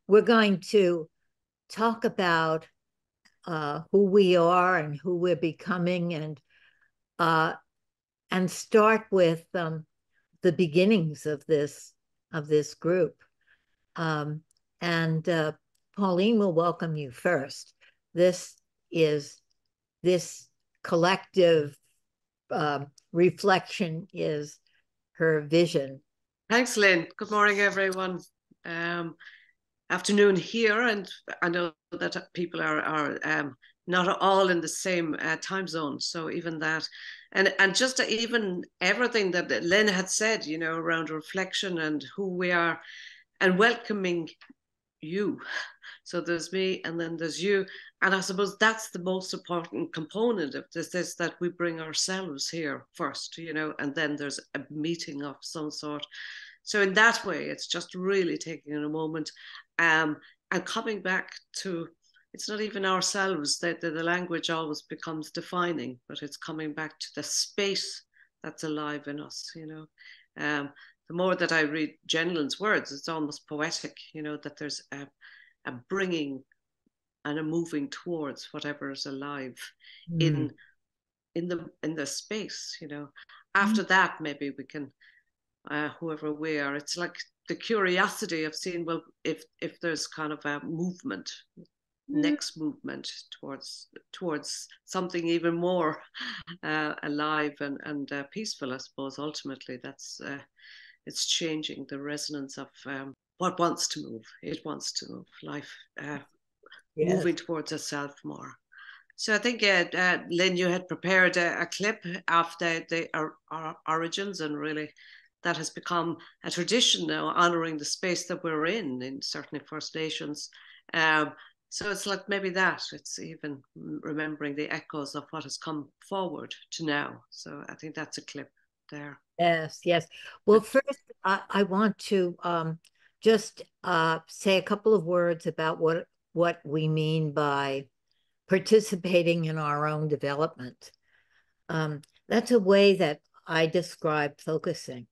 we're going to talk about who we are and who we're becoming, and start with the beginnings of this group. And Pauline will welcome you first. This collective reflection is her vision. Thanks, Lynn. Good morning, everyone. Afternoon here, and I know that people are not all in the same time zone. So even that, and just even everything that Lynn had said, around reflection and who we are, and welcoming you. So there's me, and then there's you, and I suppose that's the most important component of this, is that we bring ourselves here first, and then there's a meeting of some sort. So in that way, it's just really taking a moment, and coming back to, it's not even ourselves, that the language always becomes defining, but it's coming back to the space that's alive in us, the more that I read Jenlyn's words, it's almost poetic, that there's a bringing and a moving towards whatever is alive in the space, After that, maybe we can, whoever we are, it's like the curiosity of seeing, well, if there's kind of a movement, next movement towards something even more alive and peaceful, I suppose. Ultimately, that's it's changing the resonance of what wants to move. It wants to move life, moving towards itself more. So I think, Lynn, you had prepared a clip of our origins, and really that has become a tradition now, honouring the space that we're in certainly First Nations. So it's like maybe it's even remembering the echoes of what has come forward to now. So I think that's a clip there. Yes. Well, first, I want to just say a couple of words about what we mean by participating in our own development. That's a way that I describe focusing,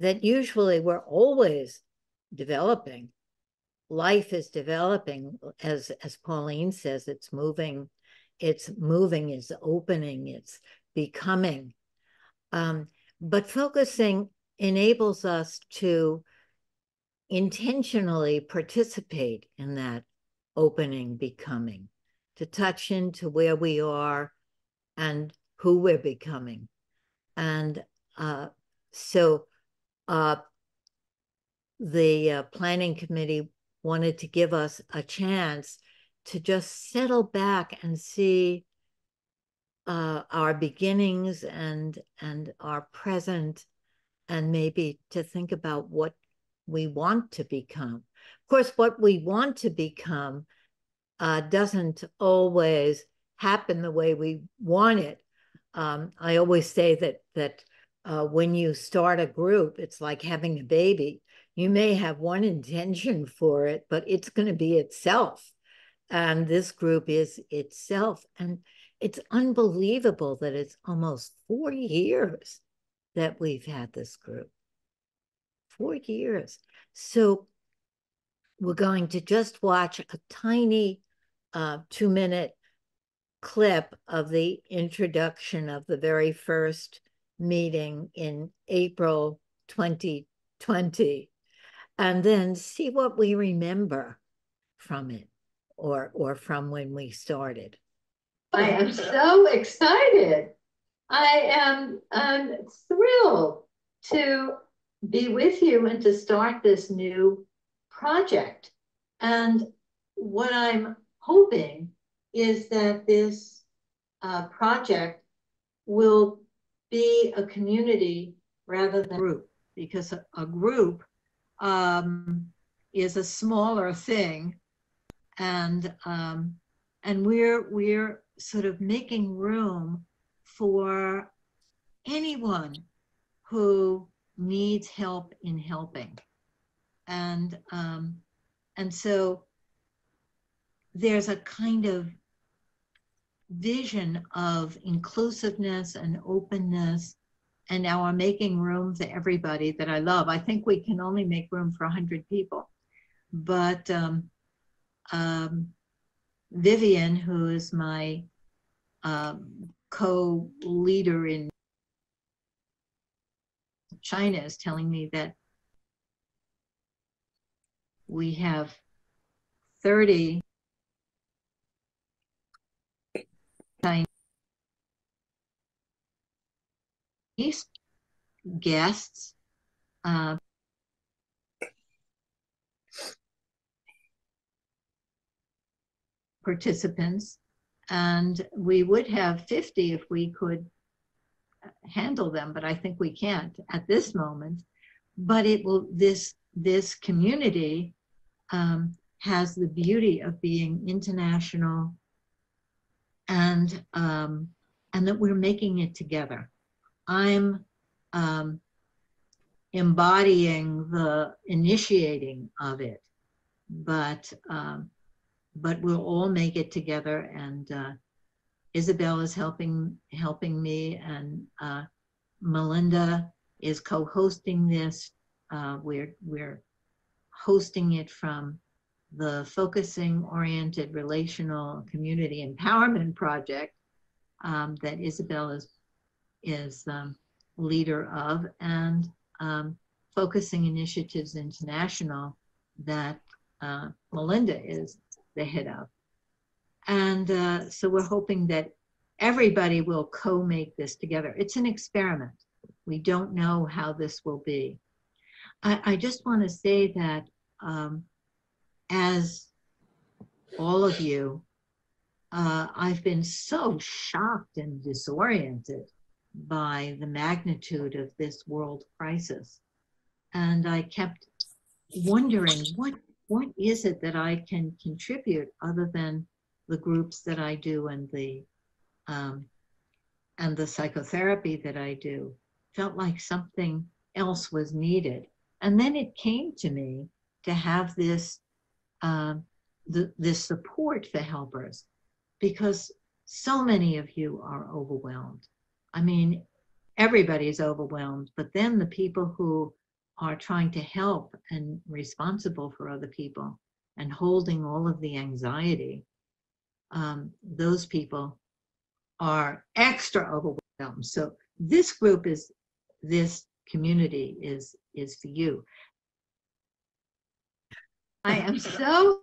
that usually we're always developing. Life is developing, as Pauline says, it's moving, it's opening, it's becoming. But focusing enables us to intentionally participate in that opening, becoming, to touch into where we are and who we're becoming. And so the planning committee wanted to give us a chance to just settle back and see our beginnings and our present, and maybe to think about what we want to become. Of course, what we want to become doesn't always happen the way we want it. I always say that when you start a group, it's like having a baby. You may have one intention for it, but it's going to be itself. And this group is itself. And it's unbelievable that it's almost 4 years that we've had this group. 4 years. So we're going to just watch a tiny 2-minute clip of the introduction of the very first meeting in April 2020, and then see what we remember from it, or from when we started. I am so excited. I am thrilled to be with you and to start this new project. And what I'm hoping is that this project will be a community rather than a group, because a group is a smaller thing, and we're sort of making room for anyone who needs help in helping, and so there's a kind of vision of inclusiveness and openness, and now I'm making room for everybody that I love. I think we can only make room for 100 people, but Vivian, who is my co-leader in China, is telling me that we have 30 Chinese guests, participants, and we would have 50 if we could handle them, but I think we can't at this moment. But it will, this community has the beauty of being international, and that we're making it together. I'm embodying the initiating of it, but we'll all make it together. And Isabel is helping me, and Melinda is co-hosting this. We're hosting it from the Focusing Oriented Relational Community Empowerment Project that Isabel is leader of, and Focusing Initiatives International that Melinda is the head of. And so we're hoping that everybody will co-make this together. It's an experiment. We don't know how this will be. I just want to say that as all of you, I've been so shocked and disoriented by the magnitude of this world crisis. And I kept wondering, what is it that I can contribute other than the groups that I do and the psychotherapy that I do? Felt like something else was needed. And then it came to me to have this this support for helpers, because so many of you are overwhelmed. I mean, everybody's overwhelmed, but then the people who are trying to help and responsible for other people and holding all of the anxiety, those people are extra overwhelmed. So this group this community is for you. I am so.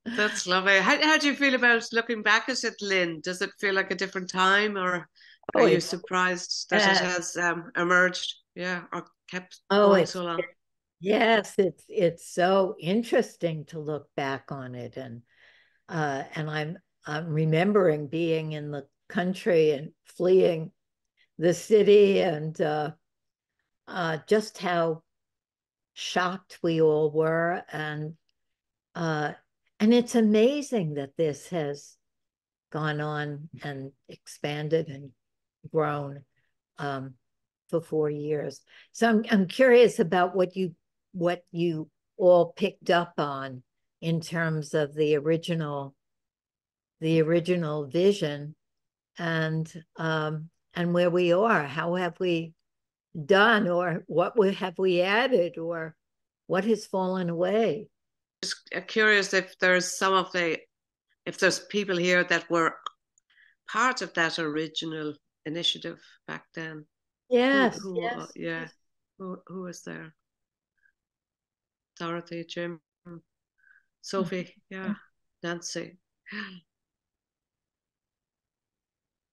That's lovely. How do you feel about looking back at it, Lynn? Does it feel like a different time, or are you surprised that it has emerged? Yeah, or kept going so long? Yes, it's so interesting to look back on it, and I'm remembering being in the country and fleeing the city, and just how shocked we all were, and it's amazing that this has gone on and expanded and grown for 4 years. So I'm curious about what you all picked up on in terms of the original vision, and where we are. How have we done, or what have we added, or what has fallen away? Just curious if there's if there's people here that were part of that original initiative back then. Yes, yes. Who was there? Dorothy, Jim, Sophie, yeah, Nancy.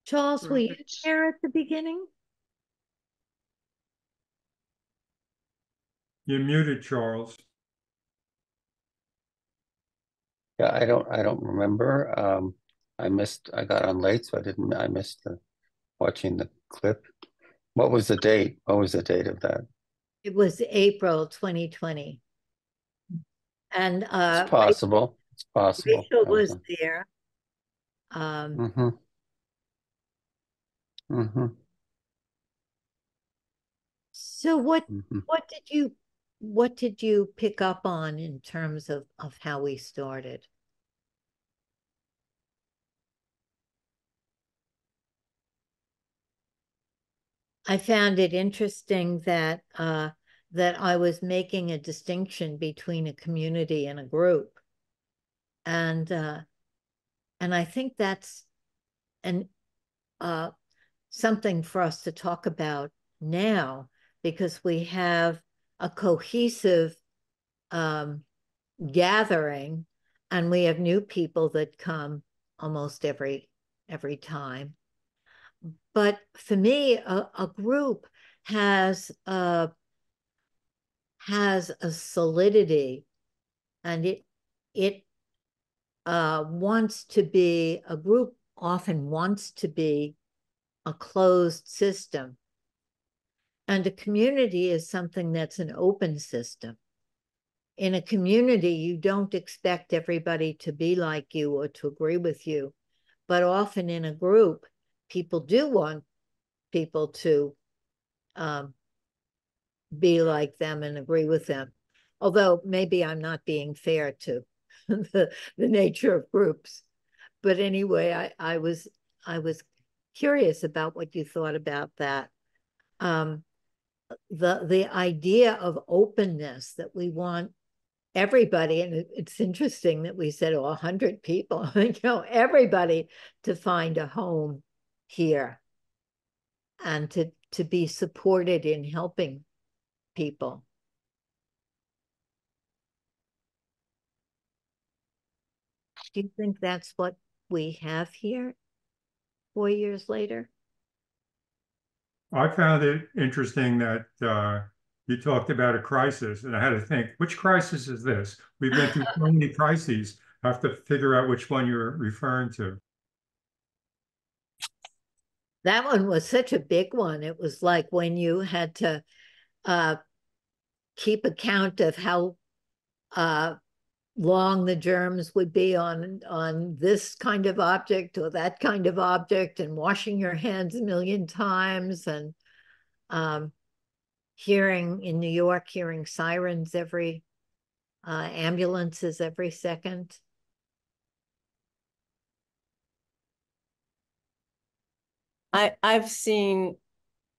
Charles, Robert. were you there at the beginning? You're muted, Charles. Yeah, I don't remember. I got on late, so I missed watching the clip. What was the date? What was the date of that? It was April 2020. And it's possible. It's possible. Rachel was there. So what did you pick up on in terms of how we started? I found it interesting that that I was making a distinction between a community and a group. And I think that's an something for us to talk about now, because we have a cohesive gathering, and we have new people that come almost every time. But for me, a group has a solidity, and it wants to be, a group often wants to be a closed system, and a community is something that's an open system. In a community, you don't expect everybody to be like you or to agree with you, but often in a group, people do want people to be like them and agree with them. Although maybe I'm not being fair to the nature of groups. But anyway, I was curious about what you thought about that. The idea of openness, that we want everybody, and it's interesting that we said, 100 people, everybody to find a home here and to be supported in helping people. Do you think that's what we have here 4 years later? I found it interesting that you talked about a crisis, and I had to think, which crisis is this? We've been through so many crises. I have to figure out which one you're referring to. That one was such a big one. It was like when you had to keep account of how long the germs would be on this kind of object or that kind of object, and washing your hands a million times, and hearing in New York, hearing sirens ambulances every second. I've seen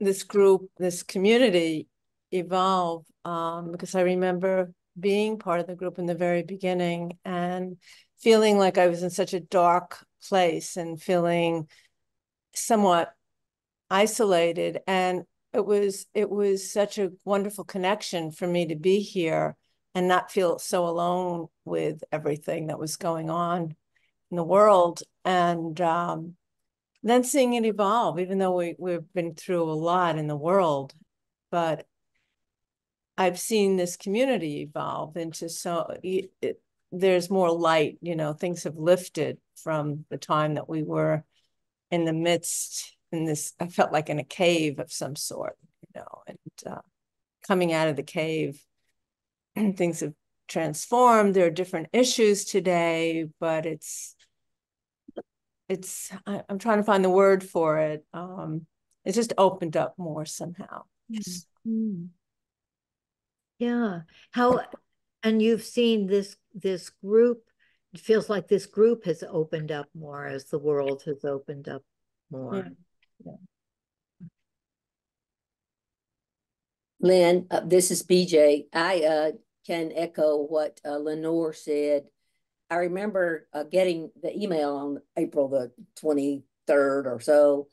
this group, this community evolve, because I remember being part of the group in the very beginning and feeling like I was in such a dark place and feeling somewhat isolated. And it was such a wonderful connection for me to be here and not feel so alone with everything that was going on in the world. And then seeing it evolve, even though we've been through a lot in the world, but I've seen this community evolve into there's more light, things have lifted from the time that we were in the midst in this, I felt like in a cave of some sort, and coming out of the cave, things have transformed. There are different issues today, but I'm trying to find the word for it. It's just opened up more somehow. Yes. Mm-hmm. Yeah. And you've seen this group, it feels like this group has opened up more as the world has opened up more. Yeah. Yeah. Lynn, this is BJ. I can echo what Lenore said. I remember getting the email on April the 23rd or so,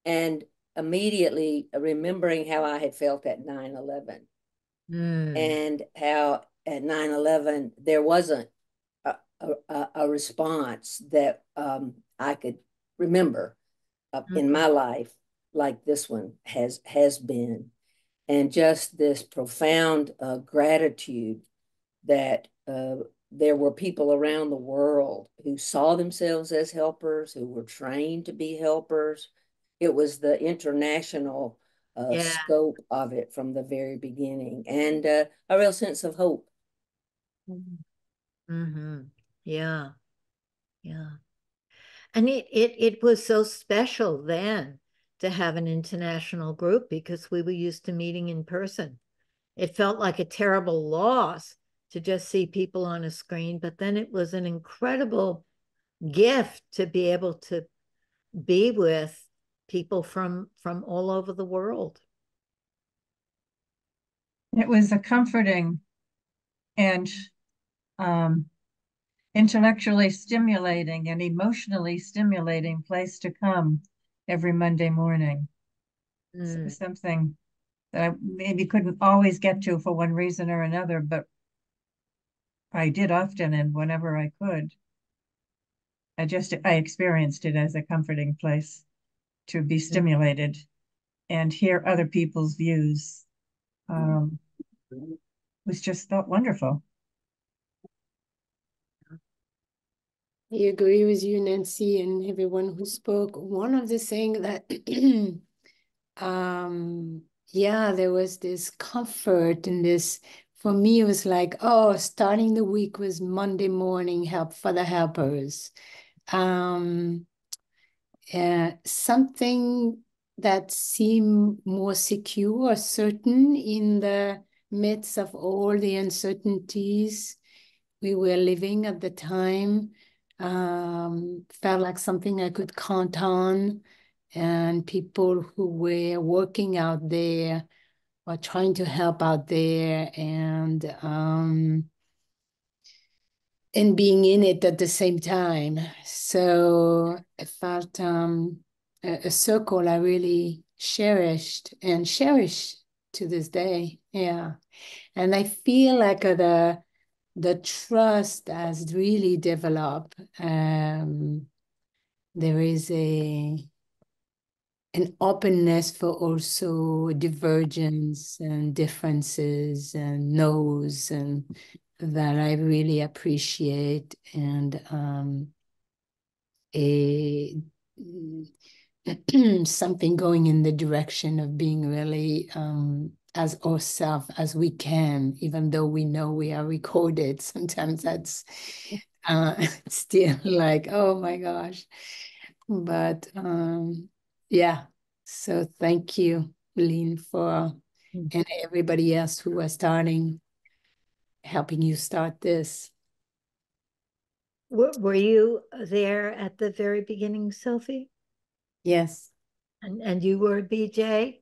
and immediately remembering how I had felt at 9/11. And how at 9/11 there wasn't a response that I could remember in my life like this one has been, and just this profound gratitude that there were people around the world who saw themselves as helpers, who were trained to be helpers. It was the international scope of it from the very beginning, and a real sense of hope. Mm-hmm. Yeah. Yeah. And it was so special then to have an international group, because we were used to meeting in person. It felt like a terrible loss to just see people on a screen, but then it was an incredible gift to be able to be with people from all over the world. It was a comforting and intellectually stimulating and emotionally stimulating place to come every Monday morning. Something that I maybe couldn't always get to for one reason or another, but I did often and whenever I could. I experienced it as a comforting place to be stimulated and hear other people's views. Was just thought wonderful. I agree with you, Nancy, and everyone who spoke. One of the things that, yeah, there was this comfort in this. For me, it was like, oh, starting the week was Monday morning help for the helpers. Something that seemed more secure, certain in the midst of all the uncertainties we were living at the time. Felt like something I could count on, and people who were working out there or trying to help out there, and being in it at the same time. So I felt a circle I really cherished and cherish to this day. Yeah. And I feel like the trust has really developed. There is an openness for also divergence and differences and no's, and that I really appreciate, and a something going in the direction of being really as ourselves as we can, even though we know we are recorded. Sometimes that's still like, oh my gosh. But yeah, so thank you, Lynn, and everybody else who are helping you start this. Were you there at the very beginning, Sophie? Yes. And you were BJ?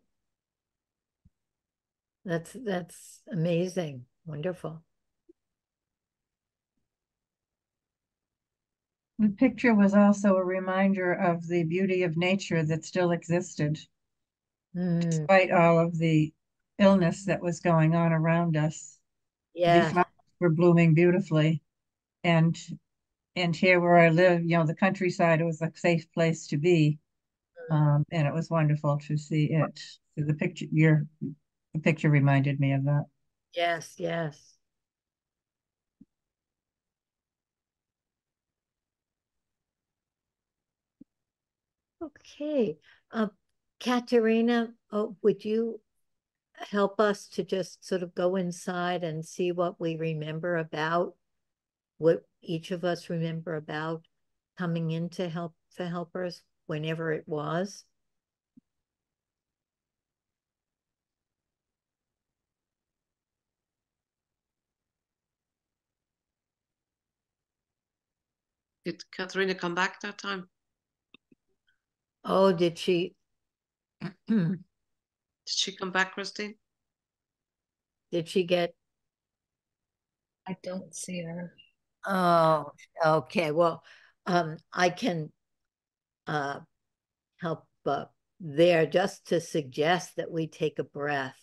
That's amazing. Wonderful. The picture was also a reminder of the beauty of nature that still existed, despite all of the illness that was going on around us. Yeah. The flowers were blooming beautifully. And here where I live, the countryside, it was a safe place to be. And it was wonderful to see it. So the picture reminded me of that. Yes, yes. Okay. Katerina, would you help us to just sort of go inside and see what we remember about, what each of us remember about coming in to help the helpers whenever it was? Did Katharina come back that time? Oh, did she? Did she come back, Christine? Did she get? I don't see her. Oh, okay. Well, I can help there just to suggest that we take a breath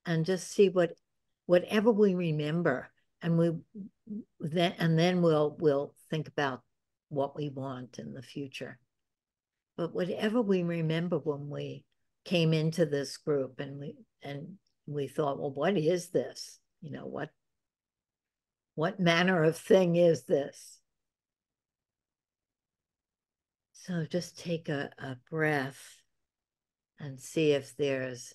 and just see whatever we remember, and then we'll think about what we want in the future. But whatever we remember when we came into this group, and we thought, well, what is this? What manner of thing is this? So just take a breath and see if there's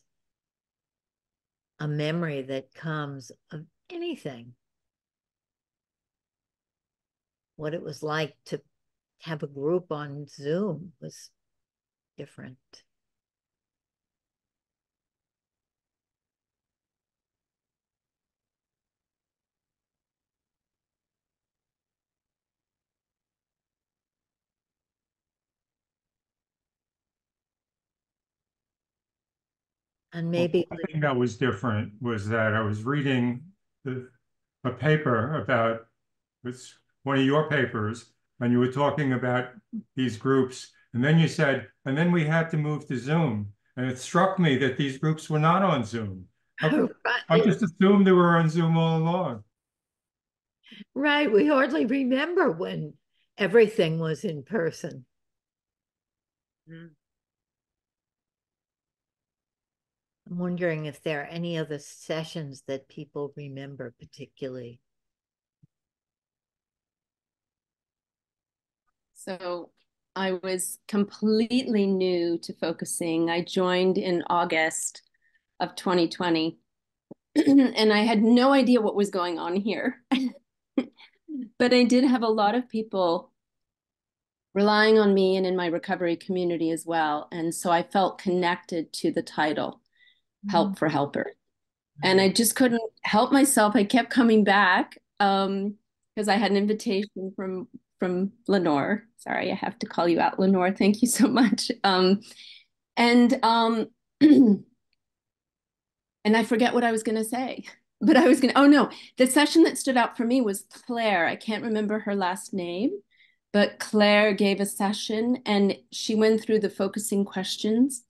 a memory that comes of anything. What it was like to have a group on Zoom was different. And maybe one thing that was different was that I was reading a paper about, it's one of your papers, and you were talking about these groups, and then you said, and then we had to move to Zoom. And it struck me that these groups were not on Zoom. I just assumed they were on Zoom all along. Right. We hardly remember when everything was in person. Mm. I'm wondering if there are any other sessions that people remember particularly. So I was completely new to focusing. I joined in August of 2020, and I had no idea what was going on here. But I did have a lot of people relying on me and in my recovery community as well. And so I felt connected to the title, Help for Helper. And I just couldn't help myself. I kept coming back because I had an invitation from Lenore. Sorry, I have to call you out, Lenore. Thank you so much. And I forget what I was going to say, but I was going to, oh no, the session that stood out for me was Claire. I can't remember her last name, but Claire gave a session and she went through the focusing questions.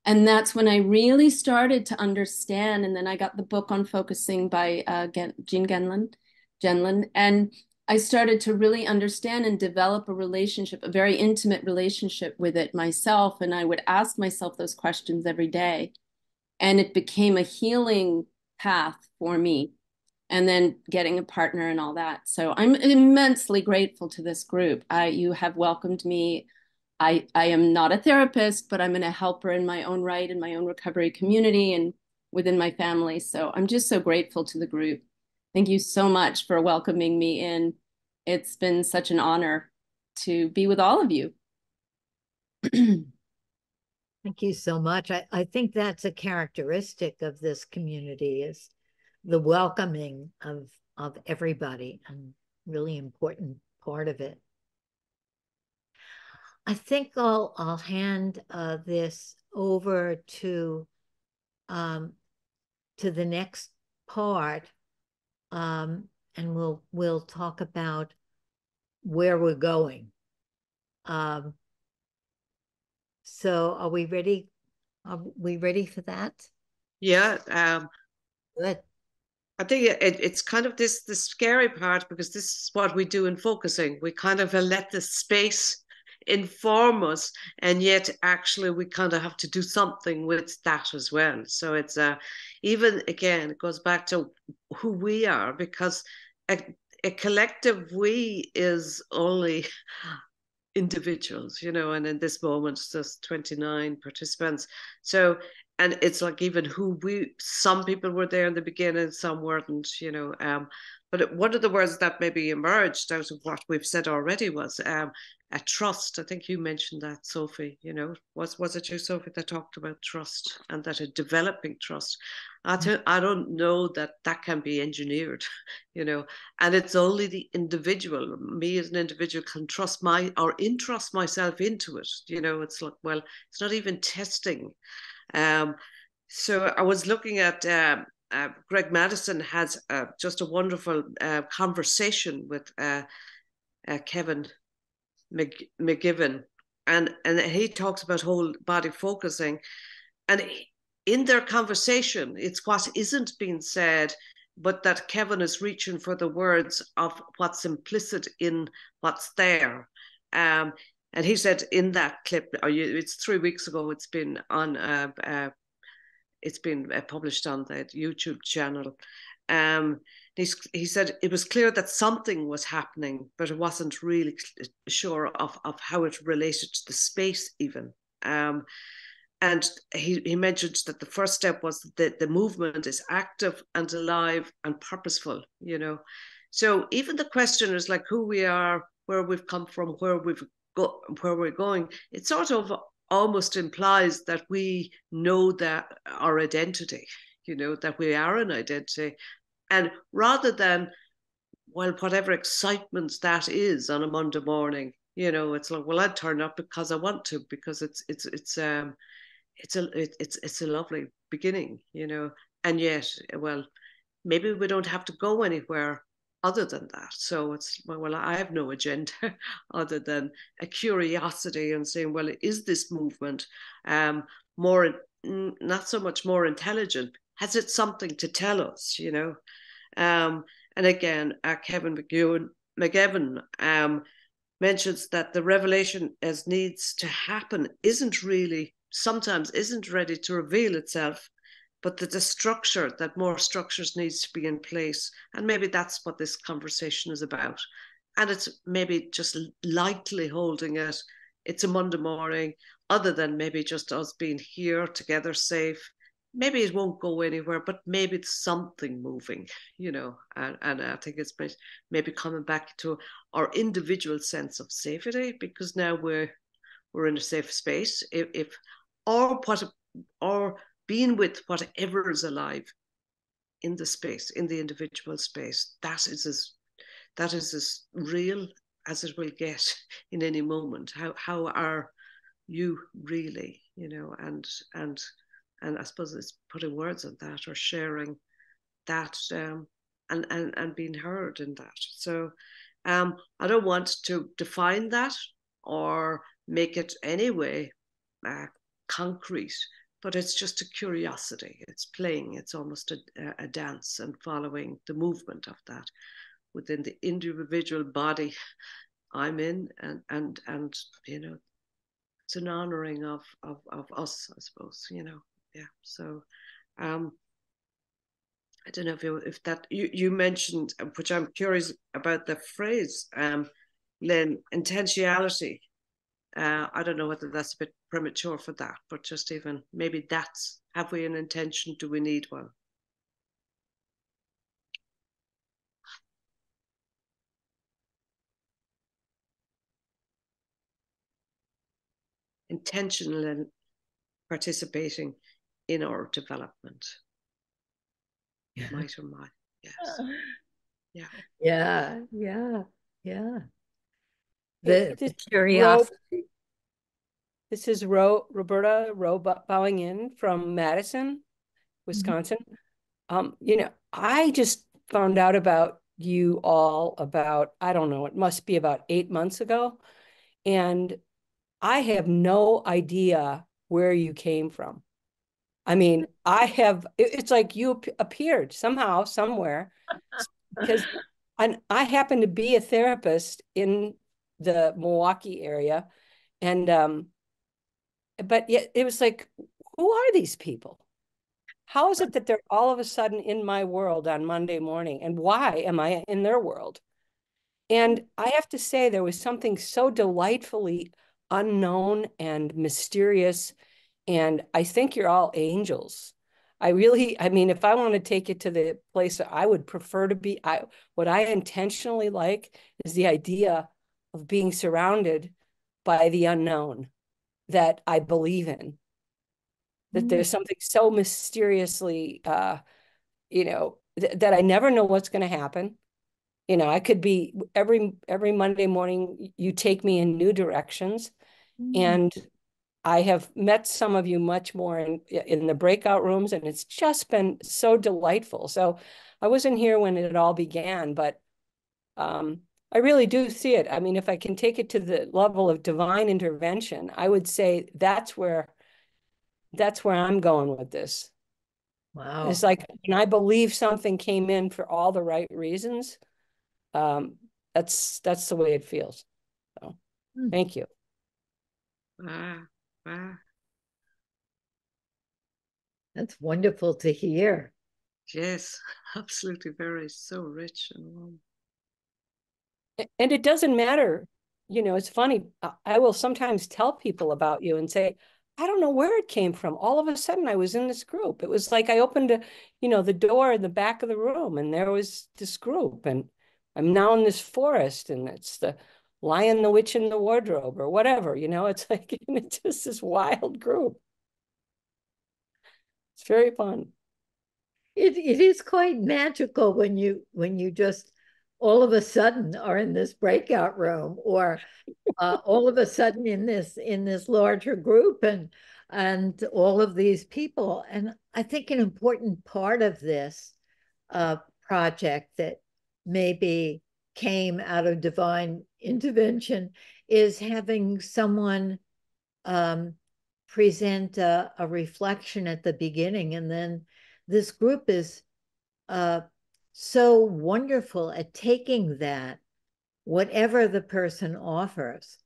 And that's when I really started to understand. And then I got the book on focusing by Jean Genlin. And I started to really understand and develop a relationship, a very intimate relationship with it myself. And I would ask myself those questions every day. And it became a healing path for me. And then getting a partner and all that. So I'm immensely grateful to this group. You have welcomed me. I am not a therapist, but I'm a helper in my own right, in my own recovery community and within my family. So I'm just so grateful to the group. Thank you so much for welcoming me in. It's been such an honor to be with all of you. Thank you so much. I think that's a characteristic of this community, is the welcoming of everybody, and really important part of it. I think I'll hand this over to the next part, and we'll talk about where we're going. So are we ready? Are we ready for that? Yeah. Good. I think it's kind of the scary part, because this is what we do in focusing. We kind of let the space inform us, and yet actually we kind of have to do something with that as well. So it's even again, it goes back to who we are, because a collective we is only individuals, you know, and in this moment it's just 29 participants. So, and it's like even who some people were there in the beginning, some weren't, you know. But one of the words that maybe emerged out of what we've said already was a trust. I think you mentioned that, Sophie, you know. Was it you, Sophie, that talked about trust, and that a developing trust? I don't know that can be engineered, you know, and it's only the individual, me as an individual, can trust entrust myself into it. You know, it's like, well, it's not even testing. So I was looking at Greg Madison has just a wonderful conversation with Kevin McGivern, and he talks about whole body focusing, and in their conversation, it's what isn't being said, but that Kevin is reaching for the words of what's implicit in what's there. And he said in that clip, it's 3 weeks ago, it's been on published on the YouTube channel. He said it was clear that something was happening, but it wasn't really sure of how it related to the space even. And he mentioned that the first step was that the movement is active and alive and purposeful, you know. So even the question is like who we are, where we've come from, where we're going, it sort of almost implies that we know that our identity, you know, that we are an identity. And rather than, well, whatever excitement that is on a Monday morning, you know, it's like, well, I'd turn up because I want to, because it's a lovely beginning, you know, and yet, well, maybe we don't have to go anywhere other than that. So it's, well, I have no agenda other than a curiosity and saying, well, is this movement more, not so much more intelligent? Has it something to tell us, you know? And again, Kevin McGavin mentions that the revelation as needs to happen sometimes isn't ready to reveal itself, but that the structure, that more structures needs to be in place. And maybe that's what this conversation is about. And it's maybe just lightly holding it. It's a Monday morning, other than maybe just us being here together, safe. Maybe it won't go anywhere, but maybe it's something moving, you know, and I think it's maybe coming back to our individual sense of safety, because now we're in a safe space. Or being with whatever is alive in the space, in the individual space, that is as real as it will get in any moment. How are you really, you know, and I suppose it's putting words on that, or sharing that, and being heard in that. So I don't want to define that or make it anyway concrete, but it's just a curiosity. It's playing. It's almost a dance, and following the movement of that within the individual body I'm in, and you know, it's an honoring of us, I suppose, you know. Yeah. So I don't know if that you mentioned, which I'm curious about, the phrase, Lynn, intentionality. I don't know whether that's a bit premature for that, but just even maybe that's, have we an intention? Do we need one? Intentional in participating in our development. Might or might, yes. Yeah. Yeah, yeah, yeah. The curiosity. This is Roberta bowing in from Madison, Wisconsin. You know, I just found out about you all about, I don't know, it must be about 8 months ago. And I have no idea where you came from. I mean, it's like you appeared somehow, somewhere, because I happen to be a therapist in the Milwaukee area. And, but yet it was like, who are these people? How is it that they're all of a sudden in my world on Monday morning? And why am I in their world? And I have to say, there was something so delightfully unknown and mysterious. And I think you're all angels. I mean, if I want to take it to the place I would prefer to be, what I intentionally like is the idea of being surrounded by the unknown that I believe in. That there's something so mysteriously, you know, that I never know what's going to happen. You know, I could be every Monday morning, you take me in new directions. And I have met some of you much more in the breakout rooms, and it's just been so delightful. So I wasn't here when it all began, but I really do see it. I mean, if I can take it to the level of divine intervention, I would say that's where I'm going with this. Wow. It's like when I believe something came in for all the right reasons, that's the way it feels. So thank you. That's wonderful to hear. Yes, absolutely. So rich and warm. And it doesn't matter. You know, it's funny. I will sometimes tell people about you and say, I don't know where it came from. All of a sudden I was in this group. It was like I opened the door in the back of the room, and there was this group, and I'm now in this forest, and it's the Lion, the Witch, and the Wardrobe, or whatever, you know. It's like, it's just this wild group. It's very fun. It is quite magical when you just all of a sudden are in this breakout room, or all of a sudden in this larger group. And and all of these people. And I think an important part of this project that maybe came out of divine intervention is having someone present a reflection at the beginning. And then this group is so wonderful at taking that, whatever the person offers.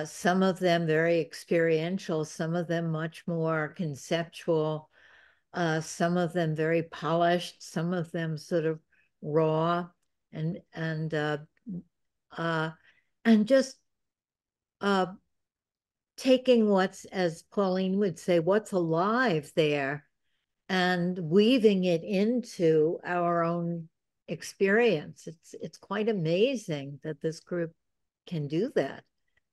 Some of them very experiential, some of them much more conceptual, some of them very polished, some of them sort of raw, and just taking what's, as Pauline would say, what's alive there, and weaving it into our own experience. It's quite amazing that this group can do that.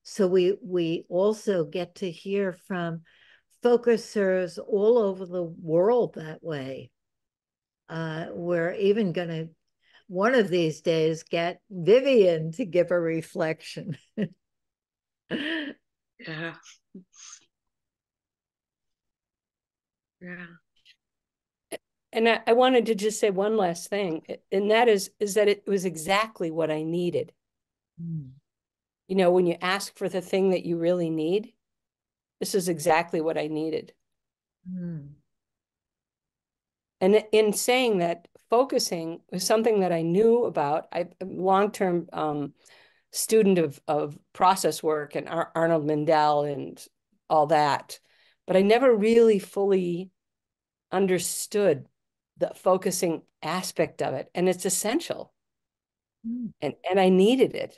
So we also get to hear from focusers all over the world that way. We're even going to, one of these days, get Vivian to give a reflection. Yeah. Yeah. And I wanted to just say one last thing, and that is that it was exactly what I needed. You know, when you ask for the thing that you really need, this is exactly what I needed. And in saying that, focusing was something that I knew about. I'm a long-term student of process work and Arnold Mindell and all that, but I never really fully understood the focusing aspect of it. And it's essential. And I needed it.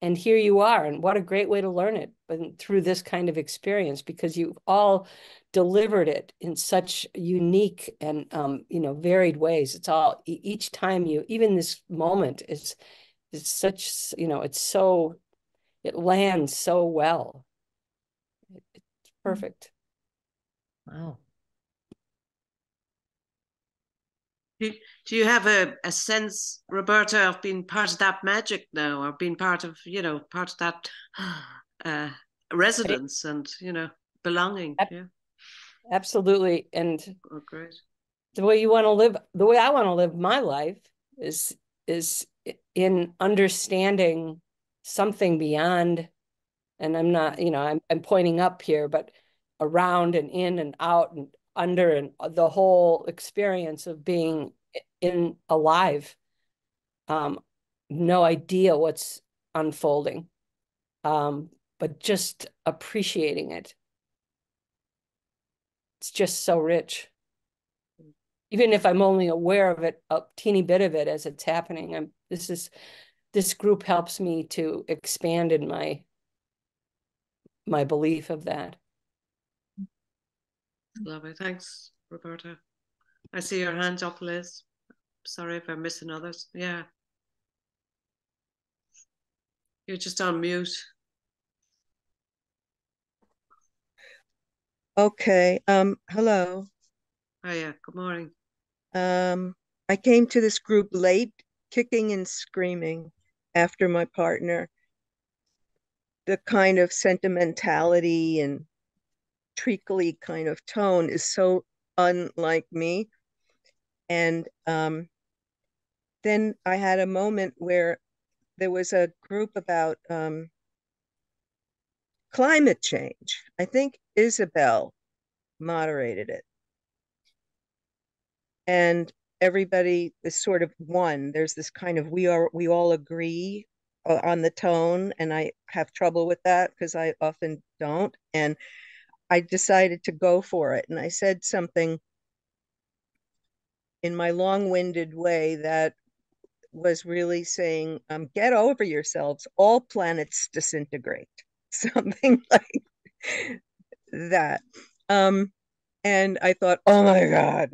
And here you are. And what a great way to learn it, but through this kind of experience, because you've all delivered it in such unique and varied ways. It's all, each time you, even this moment is such, it lands so well. It's perfect. Wow. Do you have a sense, Roberta, of being part of that magic now, or being part of that residence and, belonging? Yeah. Absolutely. And great. The way I want to live my life is in understanding something beyond, and I'm not, I'm pointing up here, but around and in and out and under, and the whole experience of being alive. No idea what's unfolding, but just appreciating it. It's just so rich. Even if I'm only aware of it, a teeny bit of it as it's happening, this group helps me to expand in my belief of that. Lovely. Thanks, Roberta. I see your hand up, Liz. Sorry if I'm missing others. Yeah. You're just on mute. Okay. Hello. Oh yeah, good morning. I came to this group late, kicking and screaming after my partner. The kind of sentimentality and treacly kind of tone is so unlike me. And then I had a moment where there was a group about climate change. I think Isabel moderated it. And everybody is sort of one. There's this kind of we all agree on the tone, and I have trouble with that because I often don't. And I decided to go for it, and I said something in my long-winded way that was really saying, get over yourselves, all planets disintegrate. Something like that. And I thought, oh my God,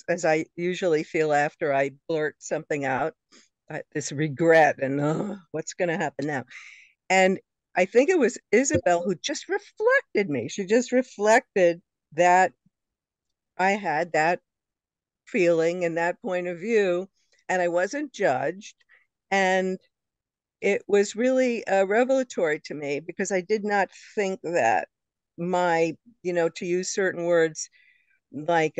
as I usually feel after I blurt something out, this regret and what's going to happen now? And I think it was Isabel who just reflected me. She just reflected that I had that feeling and that point of view, and I wasn't judged. And it was really revelatory to me because I did not think that my, to use certain words like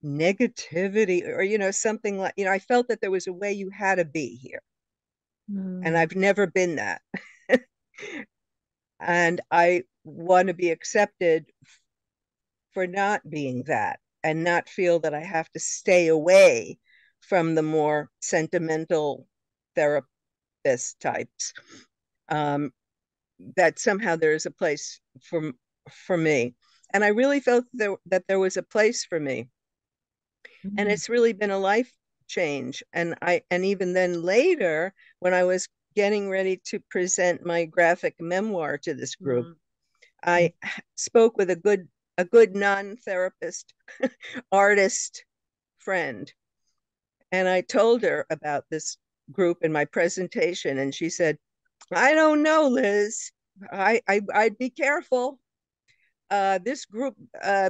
negativity or, something like, I felt that there was a way you had to be here. And I've never been that. And I want to be accepted for not being that and not feel that I have to stay away from the more sentimental therapist types. That somehow there is a place for me. And I really felt that there was a place for me. And it's really been a life change. And even then later, when I was getting ready to present my graphic memoir to this group, I spoke with a good non-therapist artist friend. And I told her about this group in my presentation. And she said, I don't know, Liz. I'd be careful. This group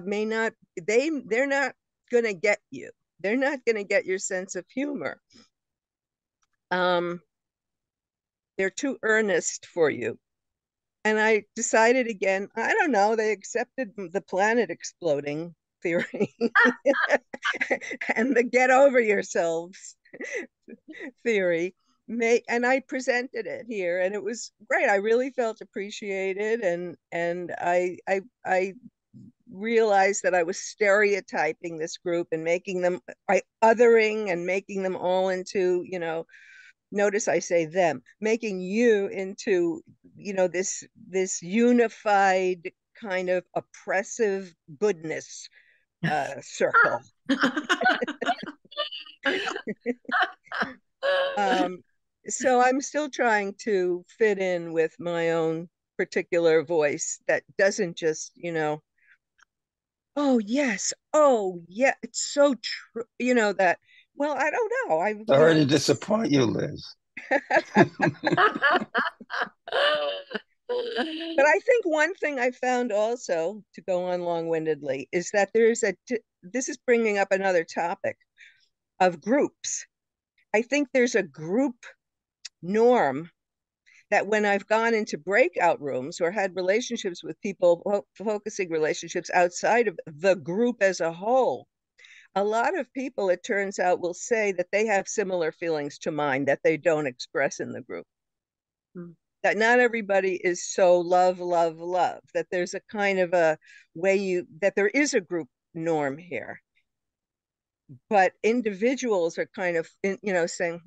may not, they're not gonna get you. They're not gonna get your sense of humor. They're too earnest for you. And I decided again, I don't know, they accepted the planet exploding theory and the get over yourselves theory. And I presented it here, and it was great. I really felt appreciated, and I realized that I was stereotyping this group and making them othering and making them all into, notice I say them, making you into, this unified kind of oppressive goodness circle. So I'm still trying to fit in with my own particular voice that doesn't just, oh yes, oh yeah, it's so true, that, well, I don't know. Sorry to disappoint you, Liz. But I think one thing I found also, to go on long-windedly, is that this is bringing up another topic of groups. I think there's a group norm that when I've gone into breakout rooms or had relationships with people, focusing relationships outside of the group as a whole, a lot of people, it turns out, will say that they have similar feelings to mine that they don't express in the group. That not everybody is so love, love, love, that there's a kind of a way that there is a group norm here. But individuals are kind of, saying,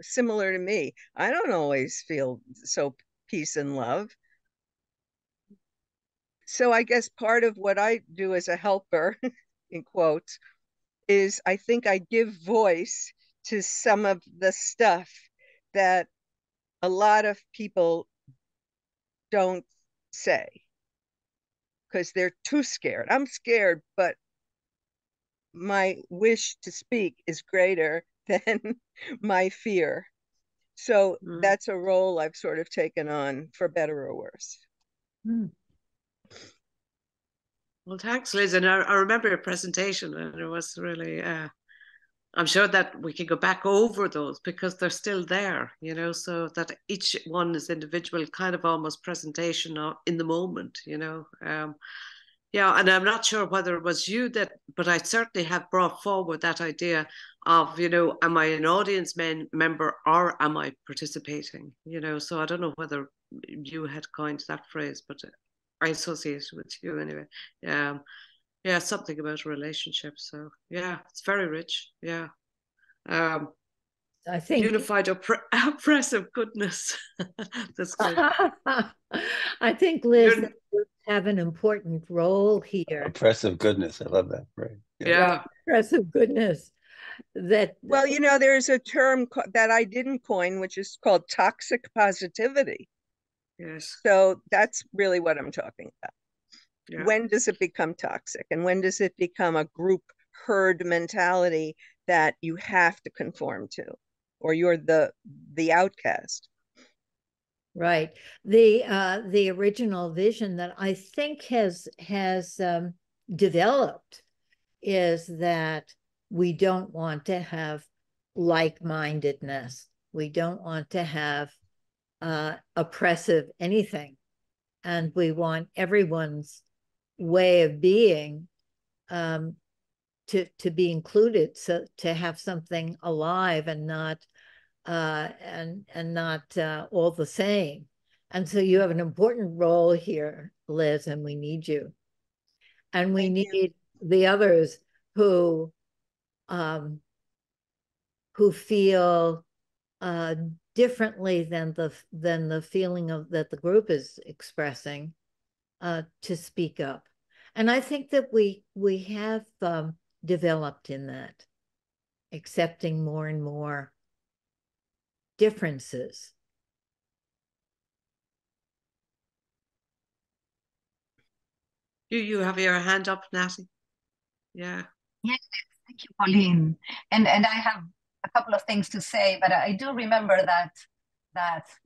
similar to me. I don't always feel so peace and love. So I guess part of what I do as a helper, in quotes, is I think I give voice to some of the stuff that a lot of people don't say because they're too scared. I'm scared, but my wish to speak is greater than my fear. So that's a role I've sort of taken on, for better or worse. Well, thanks, Liz. And I remember your presentation, and it was really, I'm sure that we can go back over those because they're still there, so that each one is individual, kind of almost presentation in the moment, Yeah, and I'm not sure whether it was you but I certainly have brought forward that idea of, am I an audience member or am I participating? So I don't know whether you had coined that phrase, but I associate it with you anyway. Yeah, something about relationships. So yeah, it's very rich. Yeah. I think unified oppressive goodness. That's good. I think, Liz, have an important role here. Oppressive goodness. I love that phrase. Yeah. Oppressive goodness. Well, there's a term that I didn't coin, which is called toxic positivity. Yes. So that's really what I'm talking about. Yeah. When does it become toxic? And when does it become a group herd mentality that you have to conform to, or you're the outcast? Right. The original vision that I think has developed is that we don't want to have like-mindedness. We don't want to have oppressive anything. and we want everyone's way of being to be included, so to have something alive and not all the same. And so you have an important role here, Liz, and we need you. And we need the others who feel differently than the feeling of that the group is expressing, to speak up. And I think that we have developed in that, accepting more and more differences. You have your hand up, Natty. Yeah. Yes, thank you, Pauline. And I have a couple of things to say, but I do remember that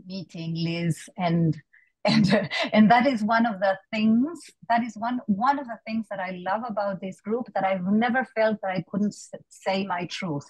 meeting, Liz, and that is one of the things, that is one of the things that I love about this group, that I've never felt that I couldn't say my truth.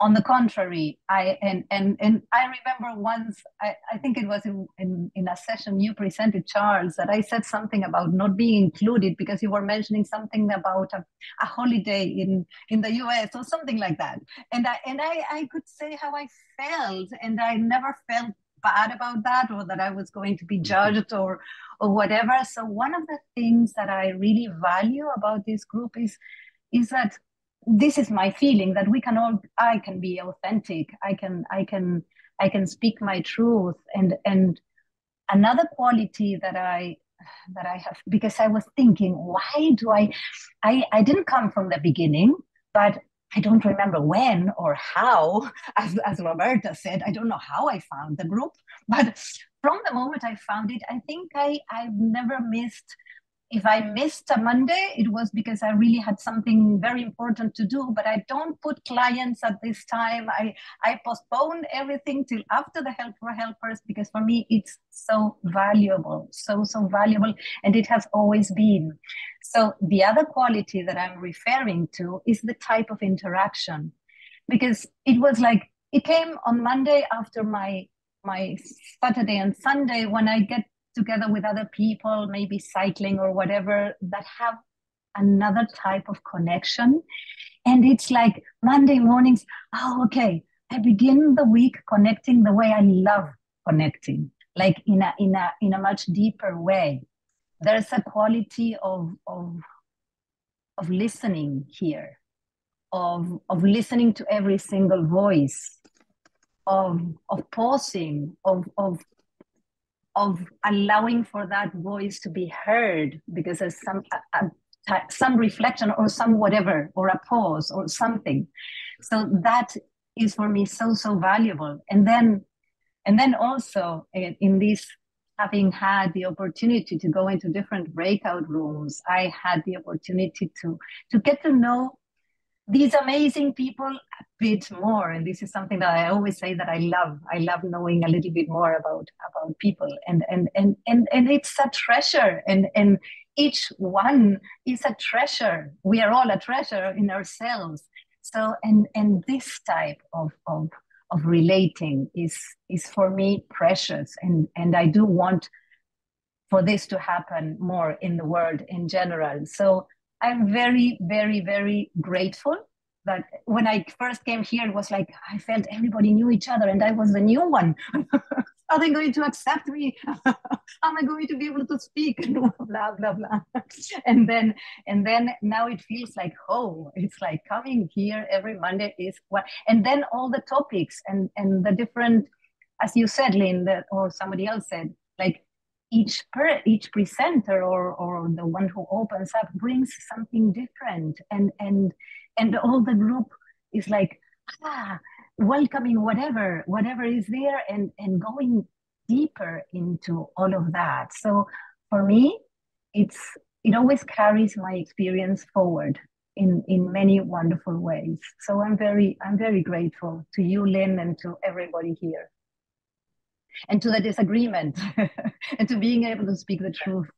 On the contrary, I remember once, I think it was in a session you presented, Charles, that I said something about not being included because you were mentioning something about a holiday in the US or something like that. And I could say how I felt, and I never felt bad about that, or that I was going to be judged or whatever. So one of the things that I really value about this group is that this is my feeling, that I can be authentic. I can speak my truth. And another quality that I have, because I was thinking, why do I didn't come from the beginning, but I don't remember when or how, as Roberta said, I don't know how I found the group, but from the moment I found it, I think I've never missed. If I missed a Monday, it was because I really had something very important to do, but I don't put clients at this time. I postpone everything till after the Help for Helpers, because for me, it's so valuable, so valuable, and it has always been. So the other quality that I'm referring to is the type of interaction, because it was like, it came on Monday after my Saturday and Sunday, when I get together with other people, maybe cycling or whatever, that have another type of connection. And it's like Monday mornings, oh, okay, I begin the week connecting the way I love connecting, like in a much deeper way. There's a quality of listening here, of listening to every single voice, of pausing, of allowing for that voice to be heard, because there's some reflection or some whatever, or a pause or something. So that is for me so valuable. And then also in this, having had the opportunity to go into different breakout rooms, I had the opportunity to get to know these amazing people a bit more. And this is something that I always say that I love knowing a little bit more about people. And it's a treasure. And each one is a treasure. We are all a treasure in ourselves. So, and this type of relating is for me precious. And I do want for this to happen more in the world in general. So I'm very, very, very grateful that when I first came here, it was like, I felt everybody knew each other and I was the new one. Are they going to accept me? Am I going to be able to speak? Blah, blah, blah. And then now it feels like, oh, it's like coming here every Monday is what, and then all the topics and the different, as you said, Lynn, or somebody else said, like, each presenter or the one who opens up brings something different, and all the group is like welcoming whatever is there, and going deeper into all of that. So for me, it always carries my experience forward in many wonderful ways. So I'm very grateful to you, Lynn, and to everybody here. And to the disagreement, and to being able to speak the truth.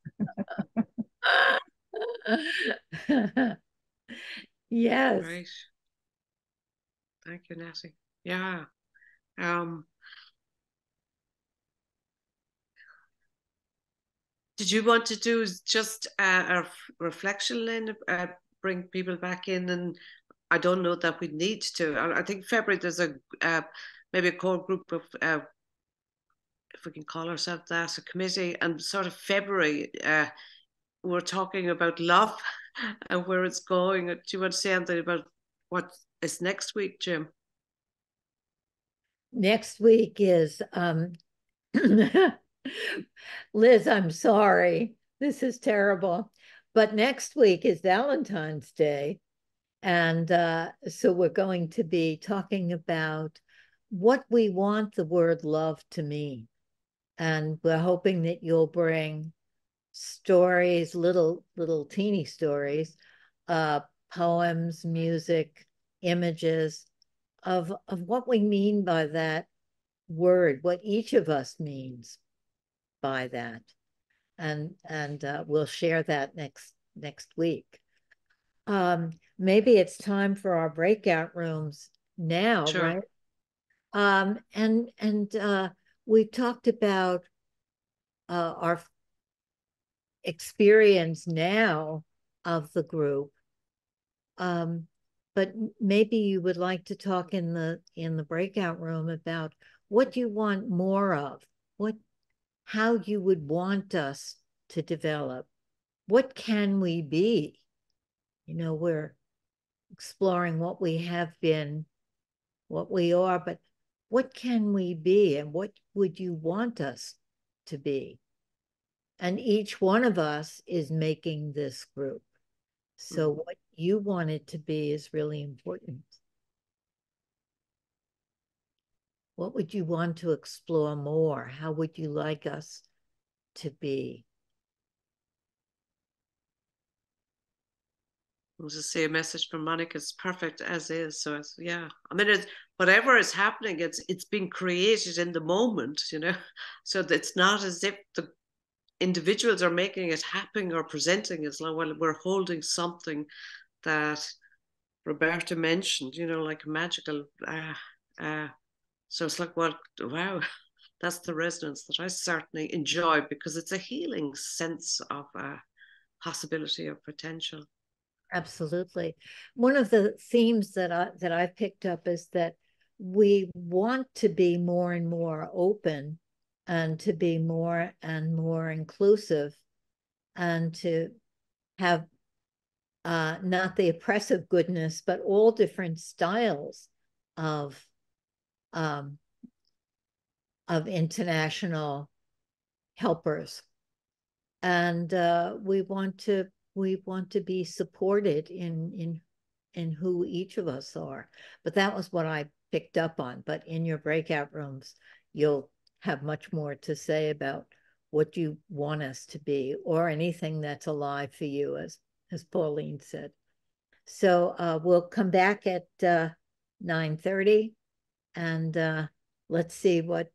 Yes. Right. Thank you, Natty. Yeah. Did you want to do just a reflection, Lynn, bring people back in? And I don't know that we need to. I think February there's a maybe a core group of, if we can call ourselves that, a committee, and sort of February we're talking about love and where it's going. Do you want to say anything about what is next week, Jim? Next week is Liz, I'm sorry. This is terrible. But next week is Valentine's Day. And so we're going to be talking about what we want the word love to mean. And we're hoping that you'll bring stories, little teeny stories, poems, music, images of what we mean by that word, what each of us means by that. And we'll share that next week. Maybe it's time for our breakout rooms now, sure. Right? And we've talked about our experience now of the group. But maybe you would like to talk in the breakout room about what you want more of, how you would want us to develop. What can we be? You know, we're exploring what we have been, what we are, but what can we be and what would you want us to be? And each one of us is making this group. So what you want it to be is really important. What would you want to explore more? How would you like us to be? I'll just say a message from Monica is perfect as is. So it's, yeah, I mean, whatever is happening, it's been created in the moment, you know. So it's not as if the individuals are making it happen or presenting it. Like, well, we're holding something that Roberta mentioned, you know, like magical. So it's like, well, wow, that's the resonance that I certainly enjoy because it's a healing sense of possibility of potential. Absolutely. One of the themes that I've picked up is that we want to be more and more open and to be more and more inclusive and to have not the oppressive goodness, but all different styles of international helpers. And we want to be supported in who each of us are. But that was what I picked up on. But in your breakout rooms, you'll have much more to say about what you want us to be or anything that's alive for you, as Pauline said. So we'll come back at 9:30 and let's see what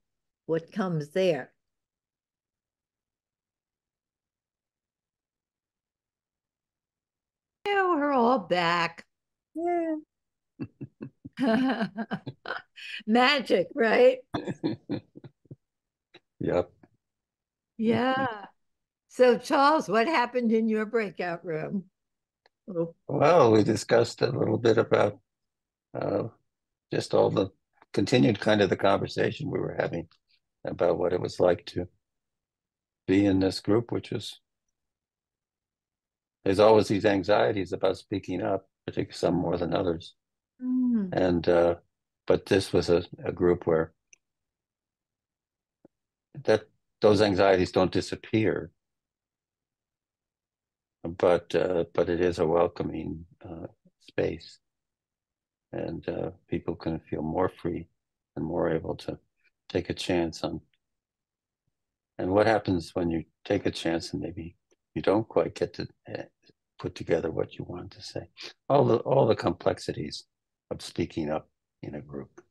comes there. Yeah, we're all back. Yeah. Magic, right? Yep. Yeah. So, Charles, what happened in your breakout room? Oh. Well, we discussed a little bit about just all the continued kind of the conversation we were having about what it was like to be in this group, which is there's always these anxieties about speaking up, particularly some more than others. And but this was a group where those anxieties don't disappear, but it is a welcoming space, and people can feel more free and more able to take a chance on. And what happens when you take a chance and maybe you don't quite get to put together what you want to say? All the complexities of speaking up in a group.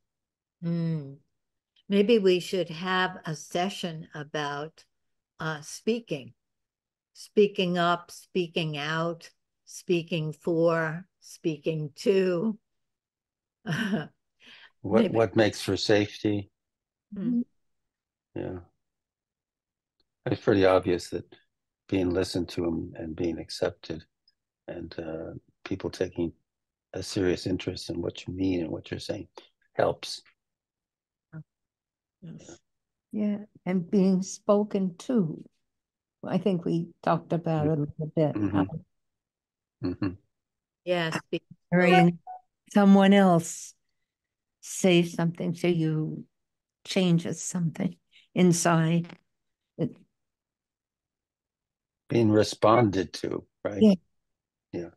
Maybe we should have a session about speaking up, speaking out, speaking for, speaking to. What makes for safety? Mm-hmm. Yeah. It's pretty obvious that being listened to and being accepted, and people taking a serious interest in what you mean and what you're saying helps. Yes. Yeah, and being spoken to. I think we talked about it a little bit. Yes. Hearing someone else say something to you changes something inside. Being responded to, right? Yeah. Yeah.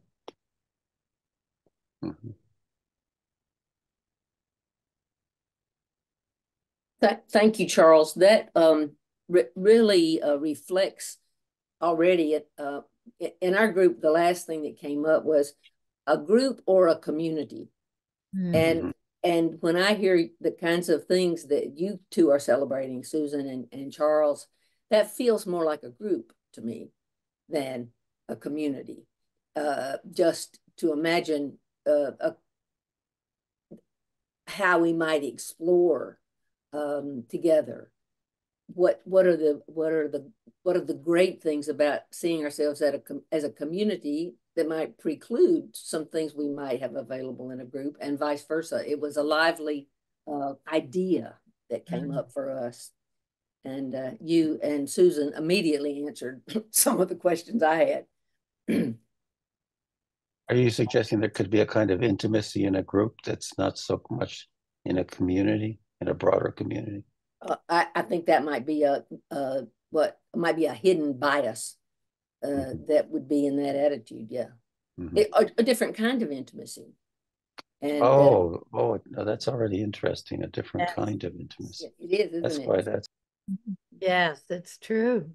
Thank you, Charles. That really reflects already in our group. The last thing that came up was a group or a community. And when I hear the kinds of things that you two are celebrating, Susan and Charles, that feels more like a group to me than a community. Just to imagine how we might explore together what are the great things about seeing ourselves as a community that might preclude some things we might have available in a group, and vice versa. It was a lively idea that came up for us, and you and Susan immediately answered some of the questions I had. Are you suggesting there could be a kind of intimacy in a group that's not so much in a community, in a broader community? I think that might be what might be a hidden bias that would be in that attitude. Yeah, a different kind of intimacy. And no, that's already interesting. A different kind of intimacy. It is, isn't that's it? why that's. Yes, that's true.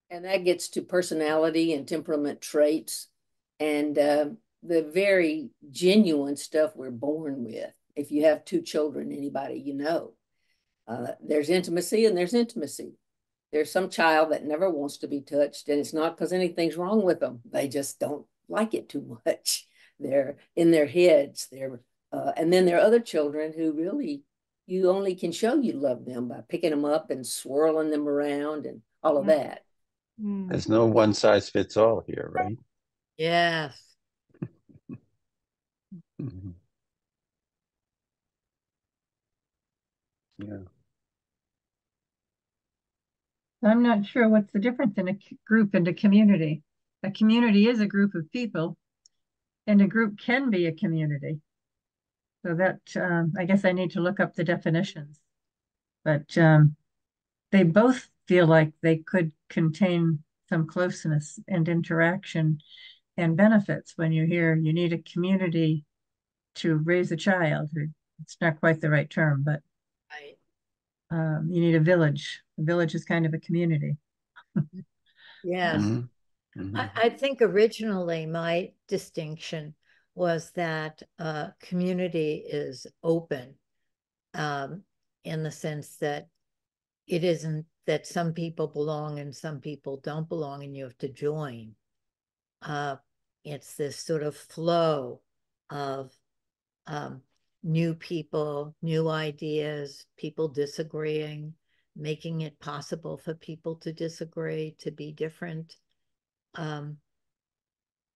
And that gets to personality and temperament traits, and the very genuine stuff we're born with. If you have two children, anybody you know. There's intimacy and there's intimacy. There's some child that never wants to be touched, and it's not because anything's wrong with them. They just don't like it too much. They're in their heads. And then there are other children who really, you only can show you love them by picking them up and swirling them around and all of that. There's no one size fits all here, right? Yes. Yeah. I'm not sure what's the difference in a group and a community. A community is a group of people, and a group can be a community. So that, I guess I need to look up the definitions. But they both feel like they could contain some closeness and interaction and benefits when you hear you need a community to raise a child. It's not quite the right term, but you need a village. A village is kind of a community. Yes. I think originally my distinction was that community is open in the sense that it isn't that some people belong and some people don't belong and you have to join. It's this sort of flow of new people, new ideas, people disagreeing, making it possible for people to disagree, to be different. And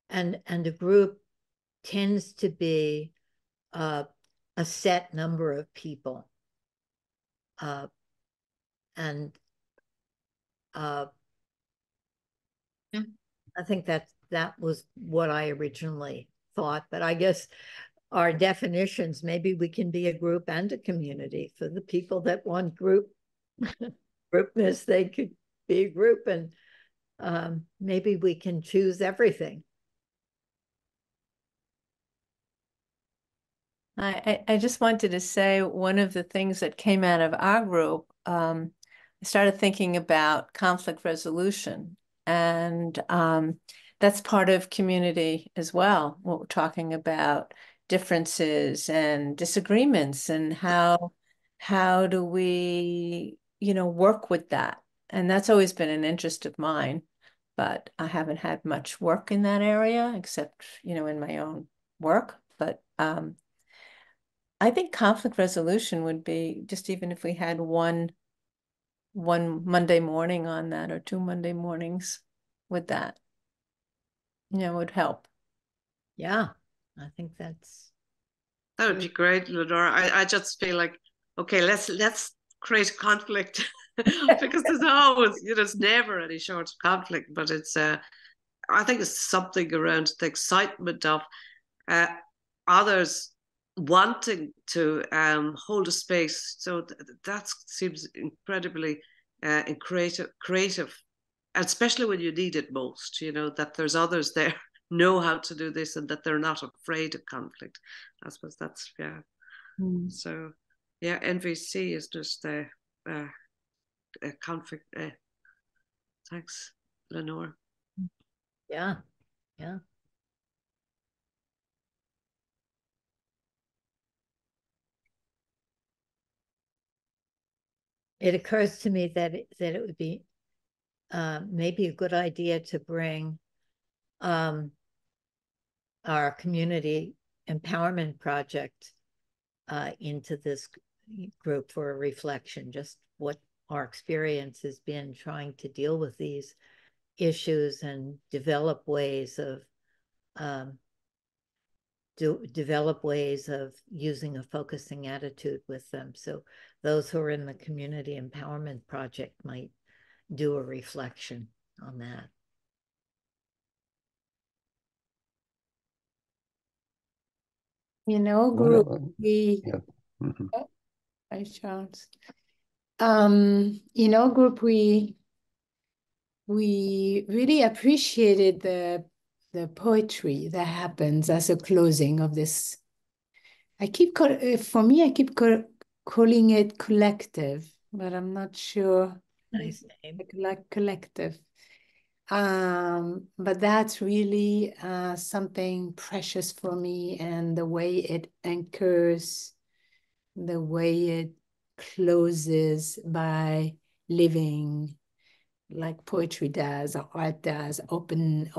a group tends to be a set number of people. I think that was what I originally thought, but I guess our definitions, maybe we can be a group and a community. For the people that want groupness, they could be a group, and maybe we can choose everything. I just wanted to say one of the things that came out of our group, I started thinking about conflict resolution, and that's part of community as well. What we're talking about differences and disagreements, and how do we, work with that? And that's always been an interest of mine, but I haven't had much work in that area except, in my own work. But I think conflict resolution would be, just even if we had one Monday morning on that, or two Monday mornings, with that, would help. Yeah, I think that would be great, Lenora. I just feel like, okay, let's create conflict because there's always, there's never any short of conflict, but it's I think it's something around the excitement of others wanting to hold a space. So that seems incredibly creative, especially when you need it most, that there's others there know how to do this and that they're not afraid of conflict. I suppose that's, yeah. So, yeah, NVC is just a conflict. Thanks, Lenore. Yeah, yeah. It occurs to me that it would be maybe a good idea to bring our community empowerment project into this group for a reflection, just what our experience has been trying to deal with these issues and develop ways of using a focusing attitude with them. So those who are in the community empowerment project might do a reflection on that. Group, we, yeah. Oh, hi, Charles. Group, we really appreciated the poetry that happens as a closing of this. I keep calling it collective, but I'm not sure. Nice name. Like collective. But that's really something precious for me, and the way it anchors, the way it closes by living like poetry does or art does, opening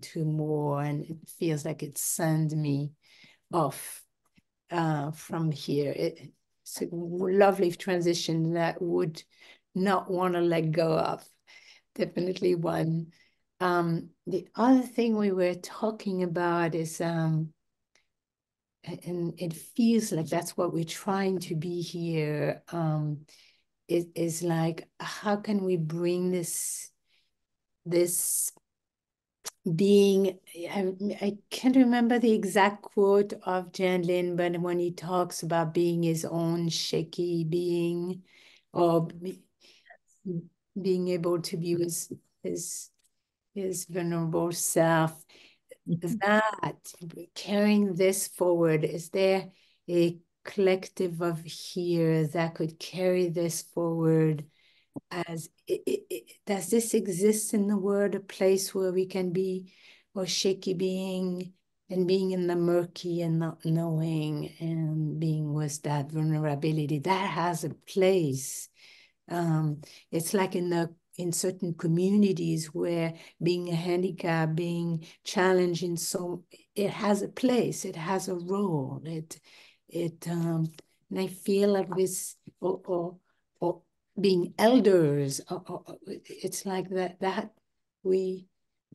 to more, and it feels like it sends me off from here. It's a lovely transition that would not want to let go of. Definitely one. The other thing we were talking about is, and it feels like that's what we're trying to be here, is like, how can we bring this being, I can't remember the exact quote of Jan Lin, but when he talks about being his own shaky being, or being able to be his vulnerable self, that carrying this forward, is there a collective of here that could carry this forward? As does this exist in the world, a place where we can be or shaky being and being in the murky and not knowing, and being with that vulnerability that has a place? It's like in certain communities where being a handicap, being challenged it has a place, it has a role, and I feel like this, or being elders, it's like that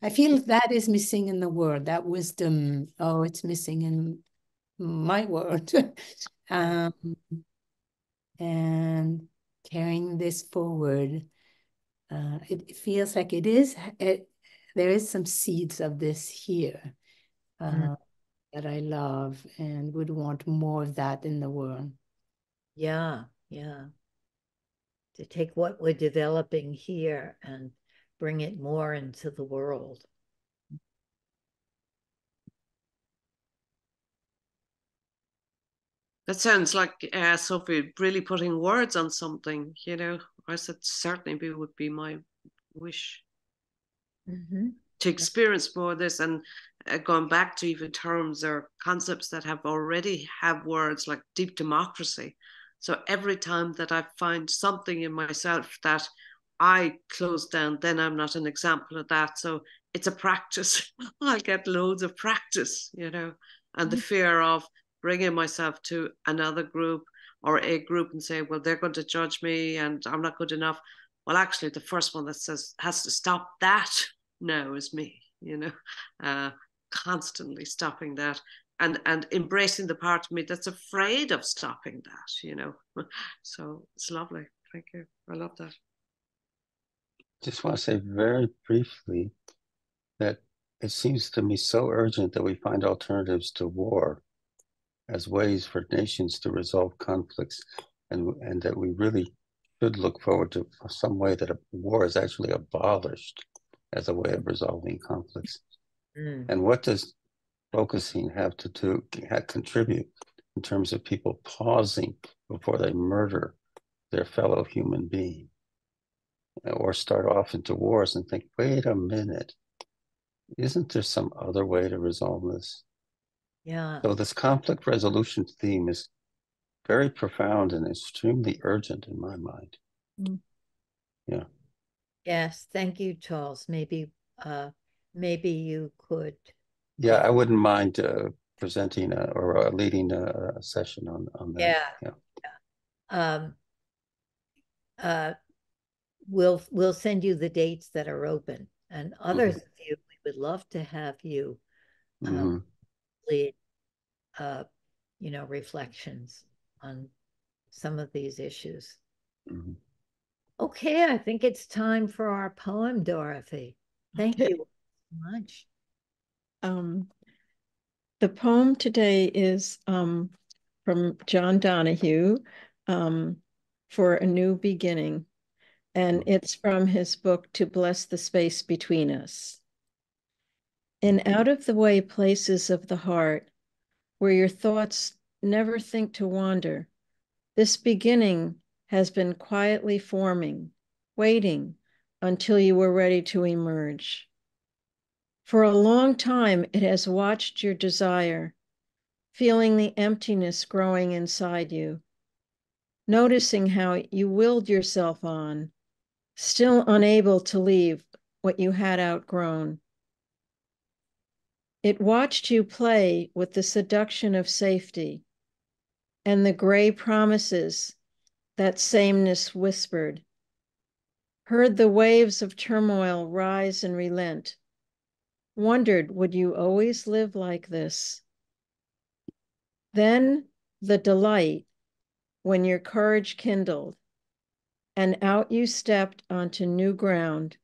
I feel that is missing in the world, that wisdom. It's missing in my world. And carrying this forward, it feels like there is some seeds of this here that I love and would want more of that in the world. Yeah, yeah. To take what we're developing here and bring it more into the world. That sounds like Sophie really putting words on something, I said certainly would be my wish to experience more of this, and going back to even terms or concepts that already have words like deep democracy. So every time that I find something in myself that I close down, then I'm not an example of that. So it's a practice. I get loads of practice, and the fear of bringing myself to another group or a group and say, well, they're going to judge me and I'm not good enough. well, actually, the first one that says has to stop that now is me, constantly stopping that and embracing the part of me that's afraid of stopping that, So it's lovely. Thank you. I love that. Just want to say very briefly that it seems to me so urgent that we find alternatives to war as ways for nations to resolve conflicts, and that we really should look forward to some way that a war is actually abolished as a way of resolving conflicts. And what does focusing have to contribute in terms of people pausing before they murder their fellow human being, or start off into wars and think, wait a minute, isn't there some other way to resolve this? Yeah. So this conflict resolution theme is very profound and extremely urgent in my mind. Yeah. Yes. Thank you, Charles. Maybe you could. Yeah, I wouldn't mind presenting or leading a session on that. Yeah. We'll send you the dates that are open, and others of you, we would love to have you lead reflections on some of these issues. Okay, I think it's time for our poem, Dorothy. Thank you so much. The poem today is from John Donahue, For a New Beginning, and it's from his book, To Bless the Space Between Us. In out-of-the-way places of the heart, where your thoughts never think to wander, this beginning has been quietly forming, waiting until you were ready to emerge. For a long time, it has watched your desire, feeling the emptiness growing inside you, noticing how you willed yourself on, still unable to leave what you had outgrown. It watched you play with the seduction of safety and the gray promises that sameness whispered, heard the waves of turmoil rise and relent, wondered, would you always live like this? Then the delight when your courage kindled and out you stepped onto new ground,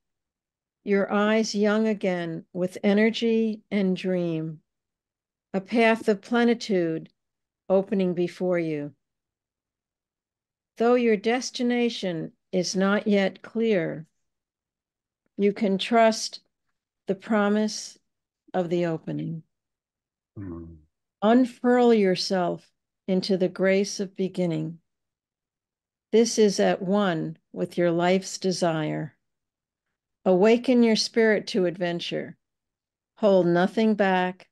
your eyes young again with energy and dream, a path of plenitude opening before you. Though your destination is not yet clear, you can trust the promise of the opening. Unfurl yourself into the grace of beginning. This is at one with your life's desire. Awaken your spirit to adventure. Hold nothing back.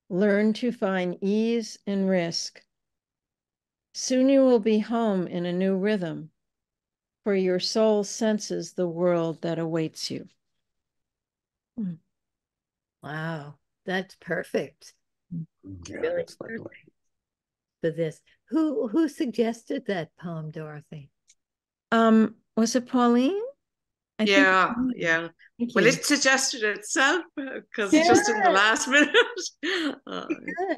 Learn to find ease and risk. Soon you will be home in a new rhythm, for your soul senses the world that awaits you. Wow, that's perfect. Yeah, really that's lovely. For this. Who suggested that poem, Dorothy? Was it Pauline? I think. Yeah. Thank Well, you. it suggested itself because just in the last minute,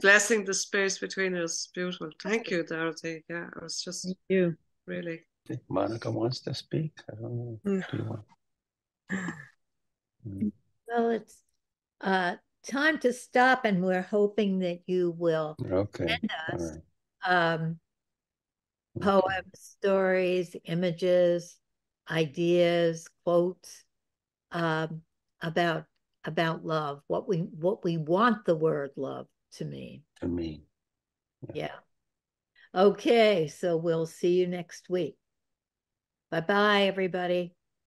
blessing the space between us. Beautiful. Thank you, Dorothy. Yeah, it was just Thank you. Really. I think Monica wants to speak. I don't know. Do you want? Well, it's time to stop, and we're hoping that you will send us poems, stories, images, ideas, quotes about love, what we want the word love to mean. To me. Yeah. Okay, so we'll see you next week. Bye-bye, everybody.